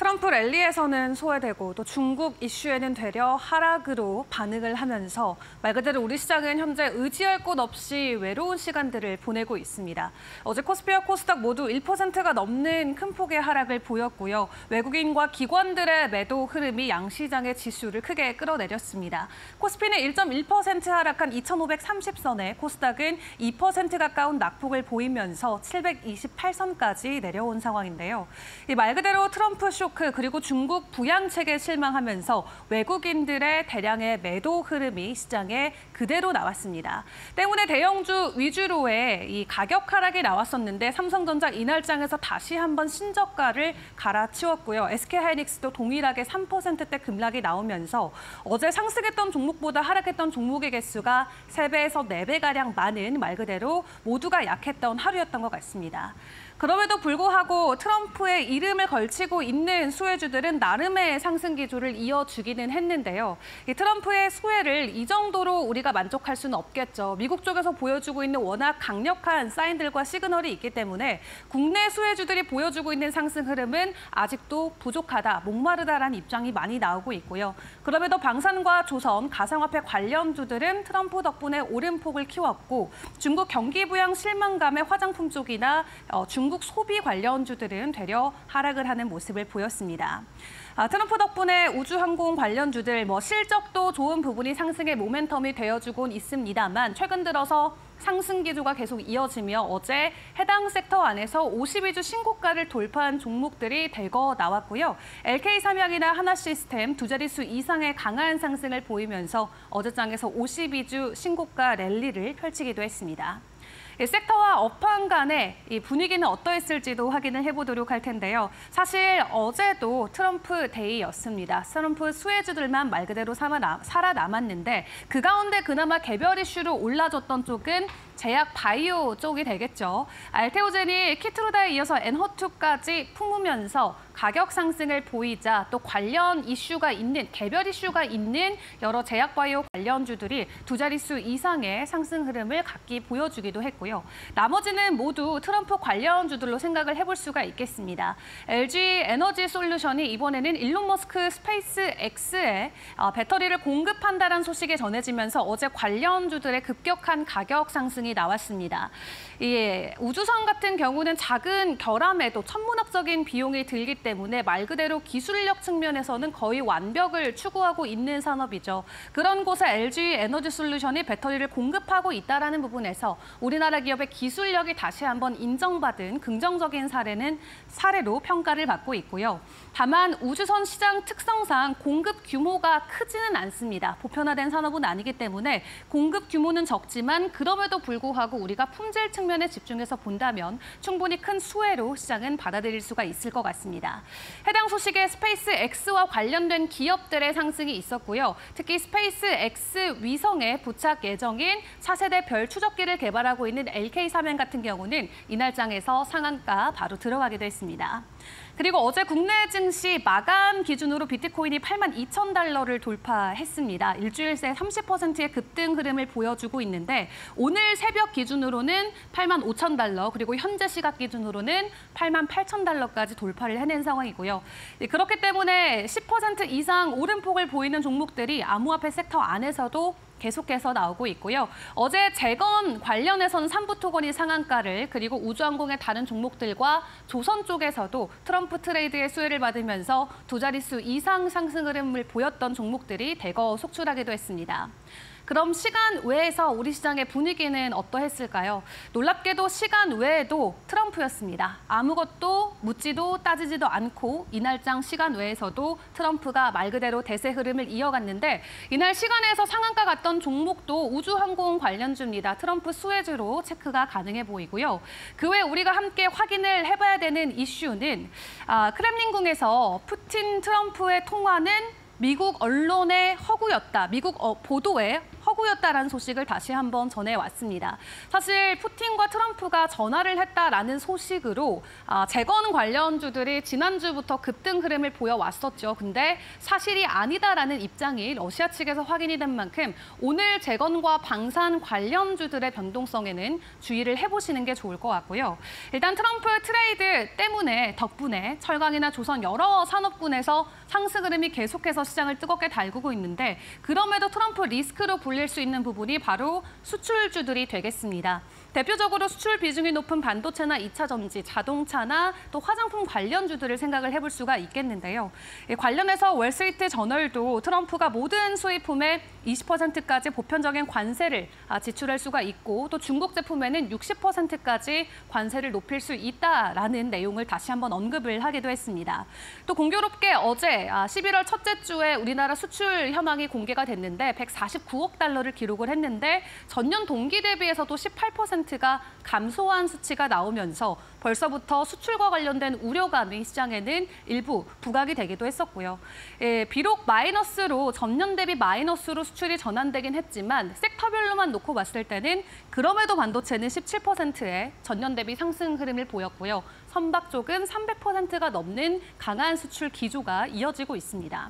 트럼프 랠리에서는 소외되고 또 중국 이슈에는 되려 하락으로 반응을 하면서 말 그대로 우리 시장은 현재 의지할 곳 없이 외로운 시간들을 보내고 있습니다. 어제 코스피와 코스닥 모두 1%가 넘는 큰 폭의 하락을 보였고요. 외국인과 기관들의 매도 흐름이 양시장의 지수를 크게 끌어내렸습니다. 코스피는 1.1% 하락한 2,530선에 코스닥은 2% 가까운 낙폭을 보이면서 728선까지 내려온 상황인데요. 말 그대로 트럼프 쇼크 그리고 중국 부양책에 실망하면서 외국인들의 대량의 매도 흐름이 시장에 그대로 나왔습니다. 때문에 대형주 위주로의 이 가격 하락이 나왔었는데 삼성전자 이날장에서 다시 한번 신저가를 갈아치웠고요. SK하이닉스도 동일하게 3%대 급락이 나오면서 어제 상승했던 종목보다 하락했던 종목의 개수가 3배에서 4배가량 많은 말 그대로 모두가 약했던 하루였던 것 같습니다. 그럼에도 불구하고 트럼프의 이름을 걸치고 있는 수혜주들은 나름의 상승 기조를 이어주기는 했는데요. 이 트럼프의 수혜를 이 정도로 우리가 만족할 수는 없겠죠. 미국 쪽에서 보여주고 있는 워낙 강력한 사인들과 시그널이 있기 때문에 국내 수혜주들이 보여주고 있는 상승 흐름은 아직도 부족하다, 목마르다라는 입장이 많이 나오고 있고요. 그럼에도 방산과 조선, 가상화폐 관련주들은 트럼프 덕분에 오름폭을 키웠고 중국 경기 부양 실망감의 화장품 쪽이나 중국 소비 관련주들은 되려 하락을 하는 모습을 보였습니다. 트럼프 덕분에 우주항공 관련주들 실적도 좋은 부분이 상승의 모멘텀이 되어주곤 있습니다만 최근 들어서 상승 기조가 계속 이어지며 어제 해당 섹터 안에서 52주 신고가를 돌파한 종목들이 대거 나왔고요. LK삼양이나 하나시스템 두 자릿수 이상의 강한 상승을 보이면서 어제장에서 52주 신고가 랠리를 펼치기도 했습니다. 섹터와 업황 간의 이 분위기는 어떠했을지도 확인을 해보도록 할 텐데요. 사실 어제도 트럼프 데이였습니다. 트럼프 수혜주들만 말 그대로 살아남았는데 그 가운데 그나마 개별 이슈로 올라줬던 쪽은 제약 바이오 쪽이 되겠죠. 알테오젠이 키트루다에 이어서 엔허투까지 품으면서 가격 상승을 보이자 또 관련 이슈가 있는, 개별 이슈가 있는 여러 제약 바이오 관련주들이 두 자릿수 이상의 상승 흐름을 각기 보여주기도 했고요. 나머지는 모두 트럼프 관련주들로 생각을 해볼 수가 있겠습니다. LG 에너지 솔루션이 이번에는 일론 머스크 스페이스 X에 배터리를 공급한다는 소식이 전해지면서 어제 관련주들의 급격한 가격 상승이 나왔습니다. 우주선 같은 경우는 작은 결함에도 천문학적인 비용이 들기 때문에 말 그대로 기술력 측면에서는 거의 완벽을 추구하고 있는 산업이죠. 그런 곳에 LG 에너지 솔루션이 배터리를 공급하고 있다는 부분에서 우리나라 기업의 기술력이 다시 한번 인정받은 긍정적인 사례로 평가를 받고 있고요. 다만 우주선 시장 특성상 공급 규모가 크지는 않습니다. 보편화된 산업은 아니기 때문에 공급 규모는 적지만 그럼에도 불구하고 우리가 품질 측면에 집중해서 본다면 충분히 큰 수혜로 시장은 받아들일 수가 있을 것 같습니다. 해당 소식에 스페이스 X와 관련된 기업들의 상승이 있었고요. 특히 스페이스 X 위성에 부착 예정인 차세대 별 추적기를 개발하고 있는 LK삼양 같은 경우는 이날장에서 상한가 바로 들어가기도 했습니다. 그리고 어제 국내 증시 마감 기준으로 비트코인이 82,000달러를 돌파했습니다. 일주일 새 30%의 급등 흐름을 보여주고 있는데 오늘 새벽 기준으로는 85,000달러 그리고 현재 시각 기준으로는 88,000달러까지 돌파를 해낸 상황이고요. 그렇기 때문에 10% 이상 오름폭을 보이는 종목들이 암호화폐 섹터 안에서도 계속해서 나오고 있고요. 어제 재건 관련해서는 삼부토건이 상한가를 그리고 우주항공의 다른 종목들과 조선 쪽에서도 트럼프 트레이드의 수혜를 받으면서 두 자릿수 이상 상승 흐름을 보였던 종목들이 대거 속출하기도 했습니다. 그럼 시간 외에서 우리 시장의 분위기는 어떠했을까요? 놀랍게도 시간 외에도 트럼프였습니다. 아무것도 묻지도 따지지도 않고 이날장 시간 외에서도 트럼프가 말 그대로 대세 흐름을 이어갔는데 이날 시간에서 상한가 갔던 종목도 우주항공 관련주입니다. 트럼프 수혜주로 체크가 가능해 보이고요. 그 외에 우리가 함께 확인을 해봐야 되는 이슈는 크렘린궁에서 푸틴 트럼프의 통화는 미국 언론의 허구였다. 미국 보도에 허구였다라는 소식을 다시 한번 전해왔습니다. 사실 푸틴과 트럼프가 전화를 했다라는 소식으로 재건 관련주들이 지난주부터 급등 흐름을 보여왔었죠. 근데 사실이 아니다라는 입장이 러시아 측에서 확인이 된 만큼 오늘 재건과 방산 관련주들의 변동성에는 주의를 해보시는 게 좋을 것 같고요. 일단 트럼프 트레이드 덕분에 철강이나 조선 여러 산업군에서 상승 흐름이 계속해서 시장을 뜨겁게 달구고 있는데 그럼에도 트럼프 리스크로 불릴 수 있는 부분이 바로 수출주들이 되겠습니다. 대표적으로 수출 비중이 높은 반도체나 2차 전지, 자동차나 또 화장품 관련주들을 생각을 해볼 수가 있겠는데요. 관련해서 월스트리트 저널도 트럼프가 모든 수입품에 20%까지 보편적인 관세를 지출할 수가 있고 또 중국 제품에는 60%까지 관세를 높일 수 있다라는 내용을 다시 한번 언급을 하기도 했습니다. 또 공교롭게 어제 11월 첫째 주에 우리나라 수출 현황이 공개가 됐는데 149억 달러를 기록을 했는데 전년 동기 대비해서도 18%가 감소한 수치가 나오면서 벌써부터 수출과 관련된 우려감이 시장에는 일부 부각이 되기도 했었고요. 비록 전년 대비 마이너스로 수출이 전환되긴 했지만 섹터별로만 놓고 봤을 때는 그럼에도 반도체는 17%의 전년 대비 상승 흐름을 보였고요. 선박 쪽은 300%가 넘는 강한 수출 기조가 이어지고 있습니다.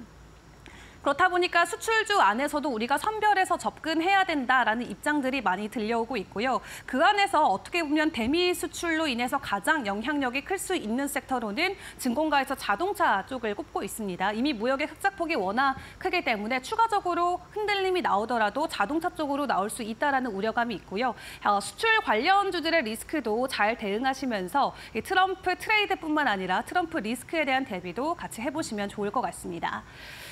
그렇다 보니까 수출주 안에서도 우리가 선별해서 접근해야 된다라는 입장들이 많이 들려오고 있고요. 그 안에서 어떻게 보면 대미 수출로 인해서 가장 영향력이 클 수 있는 섹터로는 증권가에서 자동차 쪽을 꼽고 있습니다. 이미 무역의 흑자폭이 워낙 크기 때문에 추가적으로 흔들림이 나오더라도 자동차 쪽으로 나올 수 있다라는 우려감이 있고요. 수출 관련주들의 리스크도 잘 대응하시면서 트럼프 트레이드뿐만 아니라 트럼프 리스크에 대한 대비도 같이 해보시면 좋을 것 같습니다.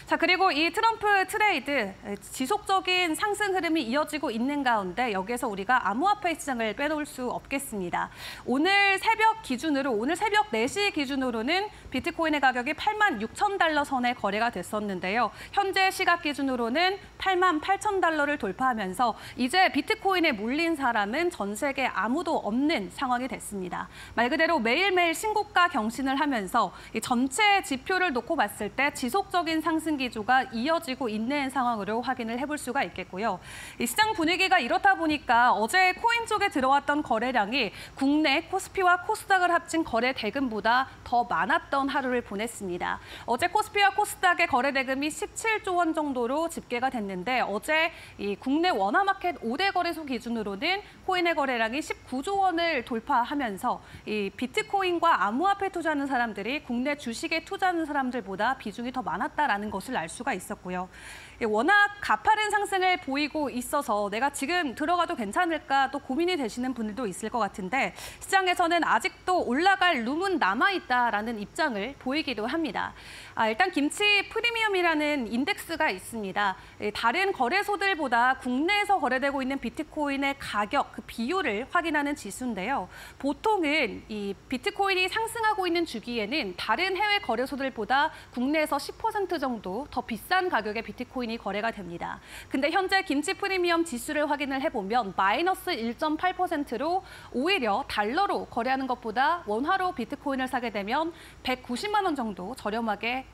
자, 그리고 이 트럼프 트레이드 지속적인 상승 흐름이 이어지고 있는 가운데 여기에서 우리가 암호화폐 시장을 빼놓을 수 없겠습니다. 오늘 새벽 4시 기준으로는 비트코인의 가격이 86,000달러 선에 거래가 됐었는데요. 현재 시각 기준으로는 88,000달러를 돌파하면서 이제 비트코인에 몰린 사람은 전 세계 아무도 없는 상황이 됐습니다. 말 그대로 매일매일 신고가 경신을 하면서 이 전체 지표를 놓고 봤을 때 지속적인 상승 기조가 이어지고 있는 상황으로 확인을 해볼 수가 있겠고요. 이 시장 분위기가 이렇다 보니까 어제 코인 쪽에 들어왔던 거래량이 국내 코스피와 코스닥을 합친 거래 대금보다 더 많았던 하루를 보냈습니다. 어제 코스피와 코스닥의 거래 대금이 17조 원 정도로 집계가 됐는데 어제 이 국내 원화마켓 5대 거래소 기준으로는 코인의 거래량이 19조 원을 돌파하면서 이 비트코인과 암호화폐 투자하는 사람들이 국내 주식에 투자하는 사람들보다 비중이 더 많았다라는 것을 알 수가 있었고요. 워낙 가파른 상승을 보이고 있어서 내가 지금 들어가도 괜찮을까 또 고민이 되시는 분들도 있을 것 같은데 시장에서는 아직도 올라갈 룸은 남아있다라는 입장을 보이기도 합니다. 일단 김치 프리미엄이라는 인덱스가 있습니다. 다른 거래소들보다 국내에서 거래되고 있는 비트코인의 가격, 그 비율을 확인하는 지수인데요. 보통은 이 비트코인이 상승하고 있는 주기에는 다른 해외 거래소들보다 국내에서 10% 정도 더 비싼 가격의 비트코인이 거래가 됩니다. 근데 현재 김치 프리미엄 지수를 확인을 해보면 마이너스 1.8%로 오히려 달러로 거래하는 것보다 원화로 비트코인을 사게 되면 190만 원 정도 저렴하게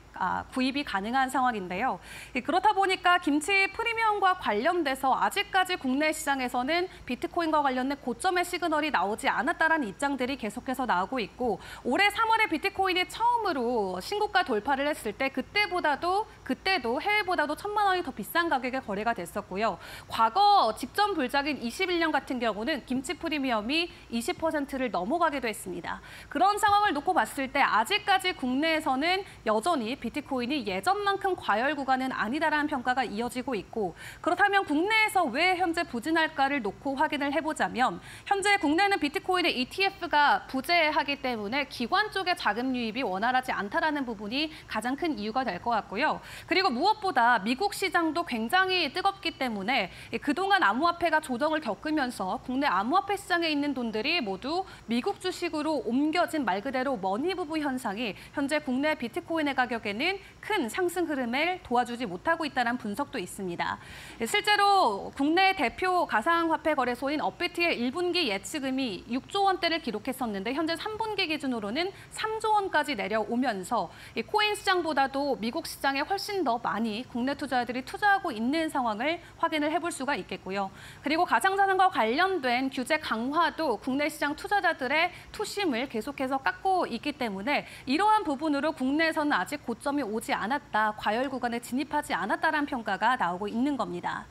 구입이 가능한 상황인데요. 그렇다 보니까 김치 프리미엄과 관련돼서 아직까지 국내 시장에서는 비트코인과 관련된 고점의 시그널이 나오지 않았다라는 입장들이 계속해서 나오고 있고 올해 3월에 비트코인이 처음으로 신고가 돌파를 했을 때 그때도 해외보다도 1,000만 원이 더 비싼 가격에 거래가 됐었고요. 과거 직전 불작인 21년 같은 경우는 김치 프리미엄이 20%를 넘어가기도 했습니다. 그런 상황을 놓고 봤을 때 아직까지 국내에서는 여전히 비트코인이 예전만큼 과열 구간은 아니다라는 평가가 이어지고 있고 그렇다면 국내에서 왜 현재 부진할까를 놓고 확인을 해보자면 현재 국내는 비트코인의 ETF가 부재하기 때문에 기관 쪽의 자금 유입이 원활하지 않다라는 부분이 가장 큰 이유가 될 것 같고요. 그리고 무엇보다 미국 시장도 굉장히 뜨겁기 때문에 그동안 암호화폐가 조정을 겪으면서 국내 암호화폐 시장에 있는 돈들이 모두 미국 주식으로 옮겨진 말 그대로 머니부부 현상이 현재 국내 비트코인의 가격에 경우에는 큰 상승 흐름을 도와주지 못하고 있다는 분석도 있습니다. 실제로 국내 대표 가상화폐 거래소인 업비트의 1분기 예치금이 6조 원대를 기록했었는데 현재 3분기 기준으로는 3조 원까지 내려오면서 코인 시장보다도 미국 시장에 훨씬 더 많이 국내 투자자들이 투자하고 있는 상황을 확인을 해볼 수가 있겠고요. 그리고 가상자산과 관련된 규제 강화도 국내 시장 투자자들의 투심을 계속해서 깎고 있기 때문에 이러한 부분으로 국내에서는 아직 고점이 오지 않았다, 과열 구간에 진입하지 않았다라는 평가가 나오고 있는 겁니다.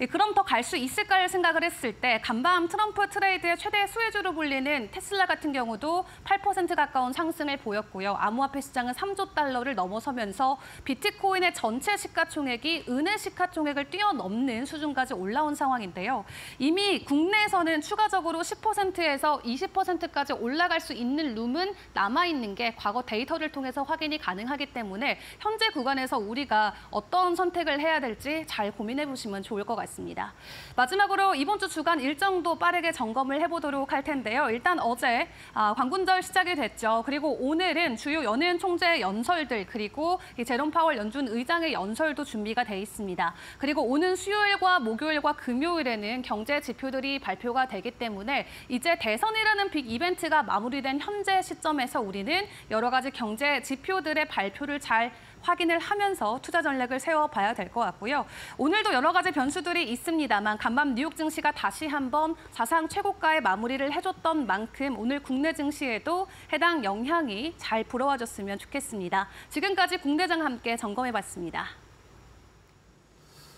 그럼 더 갈 수 있을까를 생각을 했을 때 간밤 트럼프 트레이드의 최대 수혜주로 불리는 테슬라 같은 경우도 8% 가까운 상승을 보였고요. 암호화폐 시장은 3조 달러를 넘어서면서 비트코인의 전체 시가총액이 은의 시가총액을 뛰어넘는 수준까지 올라온 상황인데요. 이미 국내에서는 추가적으로 10%에서 20%까지 올라갈 수 있는 룸은 남아있는 게 과거 데이터를 통해서 확인이 가능하기 때문에 현재 구간에서 우리가 어떤 선택을 해야 될지 잘 고민해 보시면 좋을 것 같습니다. 마지막으로 이번 주 주간 일정도 빠르게 점검을 해보도록 할 텐데요. 일단 어제 광군절 시작이 됐죠. 그리고 오늘은 주요 연은 총재 연설들 그리고 제롬 파월 연준 의장의 연설도 준비가 돼 있습니다. 그리고 오는 수요일과 목요일과 금요일에는 경제 지표들이 발표가 되기 때문에 이제 대선이라는 빅 이벤트가 마무리된 현재 시점에서 우리는 여러 가지 경제 지표들의 발표를 잘 확인을 하면서 투자 전략을 세워봐야 될 것 같고요. 오늘도 여러 가지 변수들이 있습니다만 간밤 뉴욕 증시가 다시 한번 사상 최고가에 마무리를 해줬던 만큼 오늘 국내 증시에도 해당 영향이 잘 불어와줬으면 좋겠습니다. 지금까지 국내장 함께 점검해봤습니다.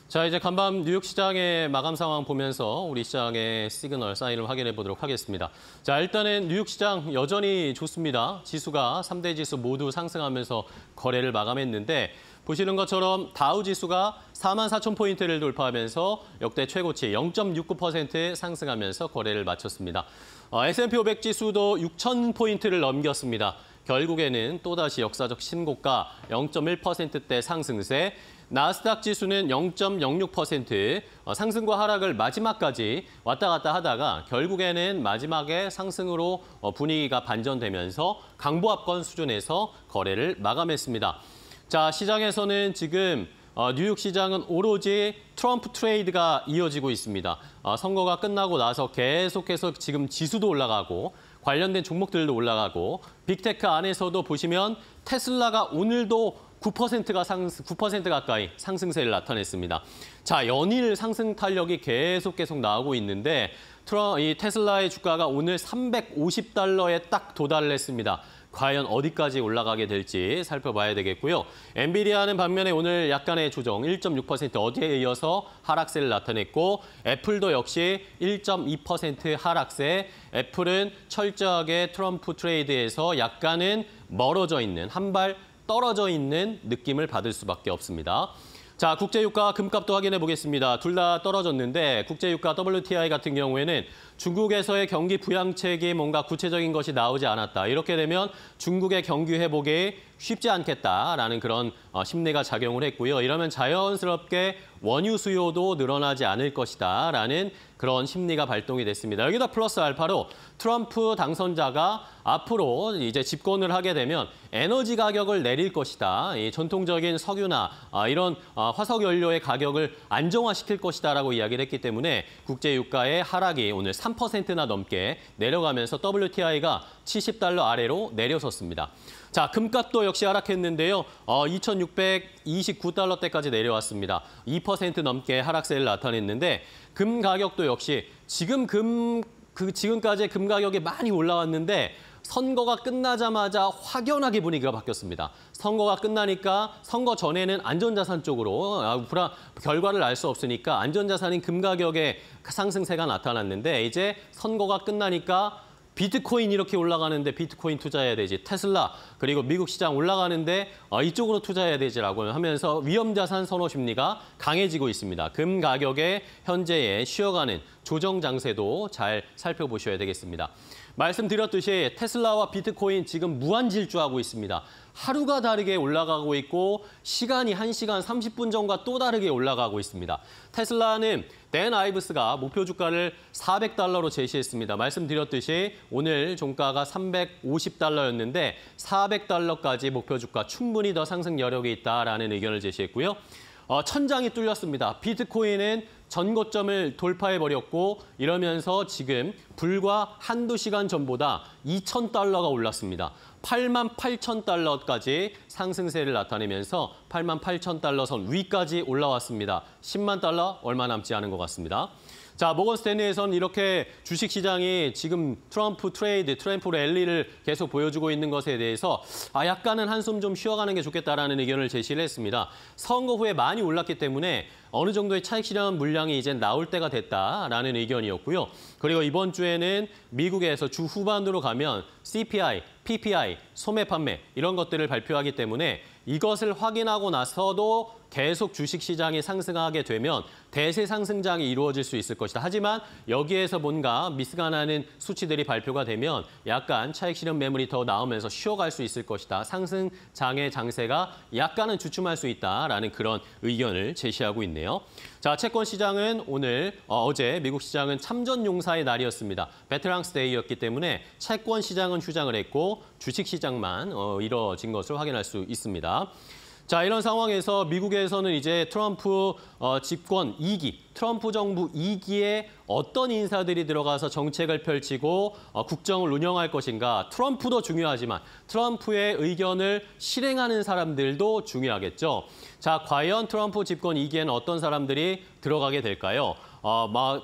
자, 이제 간밤 뉴욕 시장의 마감 상황 보면서 우리 시장의 시그널 사인을 확인해 보도록 하겠습니다. 자, 일단은 뉴욕 시장 여전히 좋습니다. 지수가 3대 지수 모두 상승하면서 거래를 마감했는데 보시는 것처럼 다우 지수가 44,000포인트를 돌파하면서 역대 최고치 0.69% 상승하면서 거래를 마쳤습니다. S&P 500 지수도 6,000포인트를 넘겼습니다. 결국에는 또다시 역사적 신고가 0.1%대 상승세, 나스닥 지수는 0.06% 상승과 하락을 마지막까지 왔다 갔다 하다가 결국에는 마지막에 상승으로 분위기가 반전되면서 강보합권 수준에서 거래를 마감했습니다. 자, 시장에서는 지금 뉴욕 시장은 오로지 트럼프 트레이드가 이어지고 있습니다. 선거가 끝나고 나서 계속해서 지금 지수도 올라가고 관련된 종목들도 올라가고 빅테크 안에서도 보시면 테슬라가 오늘도 9% 가까이 상승세를 나타냈습니다. 자, 연일 상승 탄력이 계속 나오고 있는데 이 테슬라의 주가가 오늘 350달러에 딱 도달을 했습니다. 과연 어디까지 올라가게 될지 살펴봐야 되겠고요. 엔비디아는 반면에 오늘 약간의 조정 1.6% 어제에 이어서 하락세를 나타냈고 애플도 역시 1.2% 하락세. 애플은 철저하게 트럼프 트레이드에서 약간은 멀어져 있는 한 발 떨어져 있는 느낌을 받을 수밖에 없습니다. 자, 국제유가 금값도 확인해 보겠습니다. 둘 다 떨어졌는데 국제유가 WTI 같은 경우에는 중국에서의 경기 부양책이 뭔가 구체적인 것이 나오지 않았다. 이렇게 되면 중국의 경기 회복이 쉽지 않겠다라는 그런 심리가 작용을 했고요. 이러면 자연스럽게 원유 수요도 늘어나지 않을 것이다라는 그런 심리가 발동이 됐습니다. 여기다 플러스 알파로 트럼프 당선자가 앞으로 이제 집권을 하게 되면 에너지 가격을 내릴 것이다. 이 전통적인 석유나 이런 화석 연료의 가격을 안정화시킬 것이다라고 이야기를 했기 때문에 국제 유가의 하락이 오늘 3%나 넘게 내려가면서 WTI가 70달러 아래로 내려섰습니다. 자, 금값도 역시 하락했는데요. 2,629달러대까지 내려왔습니다. 2% 넘게 하락세를 나타냈는데 금 가격도 역시 지금까지 금 가격이 많이 올라왔는데 선거가 끝나자마자 확연하게 분위기가 바뀌었습니다. 선거가 끝나니까 선거 전에는 안전자산 쪽으로 결과를 알 수 없으니까 안전자산인 금 가격의 상승세가 나타났는데 이제 선거가 끝나니까 비트코인 이렇게 올라가는데 비트코인 투자해야 되지. 테슬라 그리고 미국 시장 올라가는데 이쪽으로 투자해야 되지라고 하면서 위험자산 선호 심리가 강해지고 있습니다. 금 가격의 현재의 쉬어가는 조정 장세도 잘 살펴보셔야 되겠습니다. 말씀드렸듯이 테슬라와 비트코인 지금 무한 질주하고 있습니다. 하루가 다르게 올라가고 있고 시간이 1시간 30분 전과 또 다르게 올라가고 있습니다. 테슬라는 댄 아이브스가 목표 주가를 $400로 제시했습니다. 말씀드렸듯이 오늘 종가가 $350였는데 $400까지 목표 주가 충분히 더 상승 여력이 있다라는 의견을 제시했고요. 천장이 뚫렸습니다. 비트코인은 전고점을 돌파해버렸고 이러면서 지금 불과 한두 시간 전보다 $2,000가 올랐습니다. $88,000까지 상승세를 나타내면서 $88,000 선 위까지 올라왔습니다. $100,000 얼마 남지 않은 것 같습니다. 자, 모건 스탠리에서는 이렇게 주식시장이 지금 트럼프 랠리를 계속 보여주고 있는 것에 대해서 약간은 한숨 좀 쉬어가는 게 좋겠다라는 의견을 제시를 했습니다. 선거 후에 많이 올랐기 때문에 어느 정도의 차익 실현 물량이 이제 나올 때가 됐다라는 의견이었고요. 그리고 이번 주에는 미국에서 주 후반으로 가면 CPI, PPI, 소매 판매 이런 것들을 발표하기 때문에 이것을 확인하고 나서도 계속 주식시장이 상승하게 되면 대세 상승장이 이루어질 수 있을 것이다. 하지만 여기에서 뭔가 미스가 나는 수치들이 발표가 되면 약간 차익 실현 매물이 더 나오면서 쉬어갈 수 있을 것이다. 상승장의 장세가 약간은 주춤할 수 있다라는 그런 의견을 제시하고 있네요. 자, 채권 시장은 오늘 어제 미국 시장은 참전 용사의 날이었습니다. 베테랑스 데이였기 때문에 채권 시장은 휴장을 했고 주식 시장만 이뤄진 것을 확인할 수 있습니다. 자, 이런 상황에서 미국에서는 이제 트럼프 집권 2기, 트럼프 정부 2기에 어떤 인사들이 들어가서 정책을 펼치고 국정을 운영할 것인가. 트럼프도 중요하지만 트럼프의 의견을 실행하는 사람들도 중요하겠죠. 자, 과연 트럼프 집권 2기에는 어떤 사람들이 들어가게 될까요?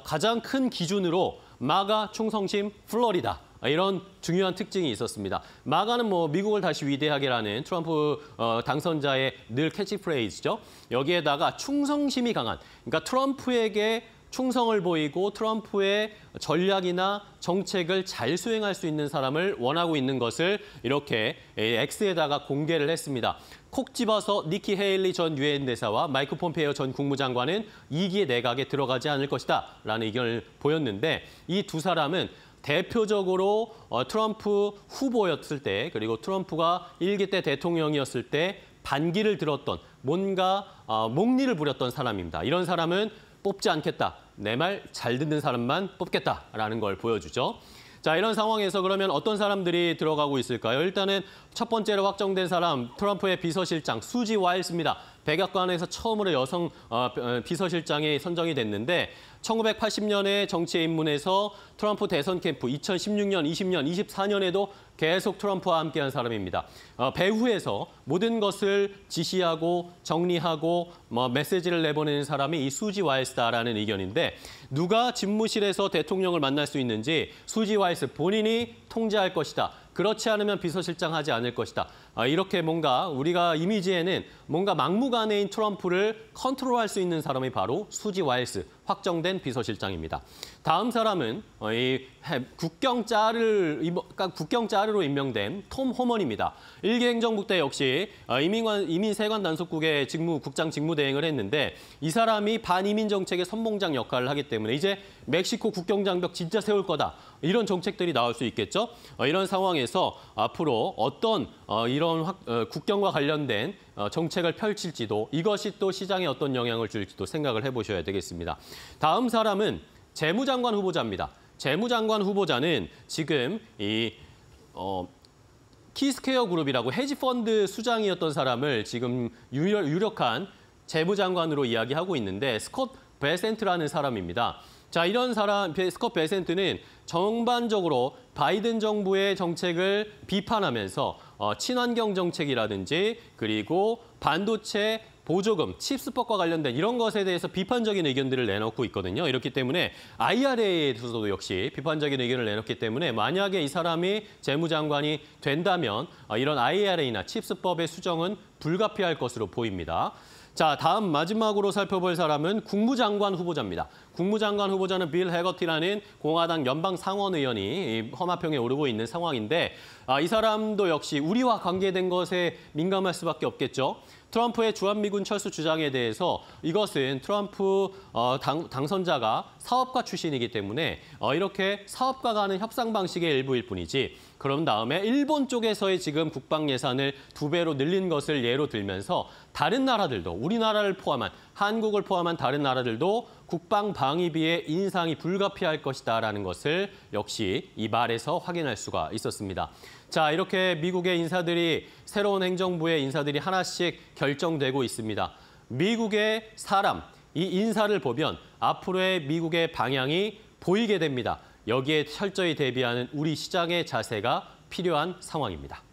가장 큰 기준으로 마가, 충성심, 플로리다. 이런 중요한 특징이 있었습니다. 마가는 미국을 다시 위대하게라는 트럼프 당선자의 늘 캐치프레이즈죠. 여기에다가 충성심이 강한, 그러니까 트럼프에게 충성을 보이고 트럼프의 전략이나 정책을 잘 수행할 수 있는 사람을 원하고 있는 것을 이렇게 X에다가 공개를 했습니다. 콕 집어서 니키 헤일리 전 유엔 대사와 마이크 폼페이오 전 국무장관은 2기의 내각에 들어가지 않을 것이다 라는 의견을 보였는데 이 두 사람은 대표적으로 트럼프 후보였을 때 그리고 트럼프가 1기 때 대통령이었을 때 반기를 들었던 뭔가 목리를 부렸던 사람입니다. 이런 사람은 뽑지 않겠다. 내 말 잘 듣는 사람만 뽑겠다라는 걸 보여주죠. 자, 이런 상황에서 그러면 어떤 사람들이 들어가고 있을까요? 일단은 첫 번째로 확정된 사람, 트럼프의 비서실장 수지 와일스입니다. 백악관에서 처음으로 여성 비서실장이 선정이 됐는데 1980년에 정치에 입문해서 트럼프 대선 캠프 2016년, 20년, 24년에도 계속 트럼프와 함께한 사람입니다. 배후에서 모든 것을 지시하고 정리하고 메시지를 내보내는 사람이 이 수지 와일스다라는 의견인데 누가 집무실에서 대통령을 만날 수 있는지 수지 와일스 본인이 통제할 것이다. 그렇지 않으면 비서실장 하지 않을 것이다. 이렇게 뭔가 우리가 이미지에는 뭔가 막무가내인 트럼프를 컨트롤할 수 있는 사람이 바로 수지 와일스, 확정된 비서실장입니다. 다음 사람은 국경짜르로 임명된 톰 호먼입니다. 일기 행정부 때 역시 이민세관 단속국의 국장 직무대행을 했는데 이 사람이 반이민 정책의 선봉장 역할을 하기 때문에 이제 멕시코 국경장벽 진짜 세울 거다. 이런 정책들이 나올 수 있겠죠. 이런 상황에서 앞으로 어떤 이런 국경과 관련된 정책을 펼칠지도 이것이 또 시장에 어떤 영향을 줄지도 생각을 해보셔야 되겠습니다. 다음 사람은 재무장관 후보자입니다. 재무장관 후보자는 지금 키스퀘어 그룹이라고 헤지펀드 수장이었던 사람을 지금 유력한 재무장관으로 이야기하고 있는데 스콧 베센트라는 사람입니다. 자, 이런 사람, 스콧 베센트는 전반적으로 바이든 정부의 정책을 비판하면서 친환경 정책이라든지 그리고 반도체 보조금, 칩스법과 관련된 이런 것에 대해서 비판적인 의견들을 내놓고 있거든요. 이렇기 때문에 IRA에 대해서도 역시 비판적인 의견을 내놓기 때문에 만약에 이 사람이 재무장관이 된다면 이런 IRA나 칩스법의 수정은 불가피할 것으로 보입니다. 자, 다음 마지막으로 살펴볼 사람은 국무장관 후보자입니다. 국무장관 후보자는 빌 해거티라는 공화당 연방 상원의원이 험화평에 오르고 있는 상황인데 이 사람도 역시 우리와 관계된 것에 민감할 수밖에 없겠죠. 트럼프의 주한미군 철수 주장에 대해서 이것은 트럼프 당선자가 사업가 출신이기 때문에 이렇게 사업가가 하는 협상 방식의 일부일 뿐이지 그런 다음에 일본 쪽에서의 지금 국방 예산을 2배로 늘린 것을 예로 들면서 다른 나라들도 우리나라를 포함한 한국을 포함한 다른 나라들도 국방 방위비의 인상이 불가피할 것이다라는 것을 역시 이 말에서 확인할 수가 있었습니다. 자, 이렇게 미국의 인사들이 새로운 행정부의 인사들이 하나씩 결정되고 있습니다. 미국의 사람, 이 인사를 보면 앞으로의 미국의 방향이 보이게 됩니다. 여기에 철저히 대비하는 우리 시장의 자세가 필요한 상황입니다.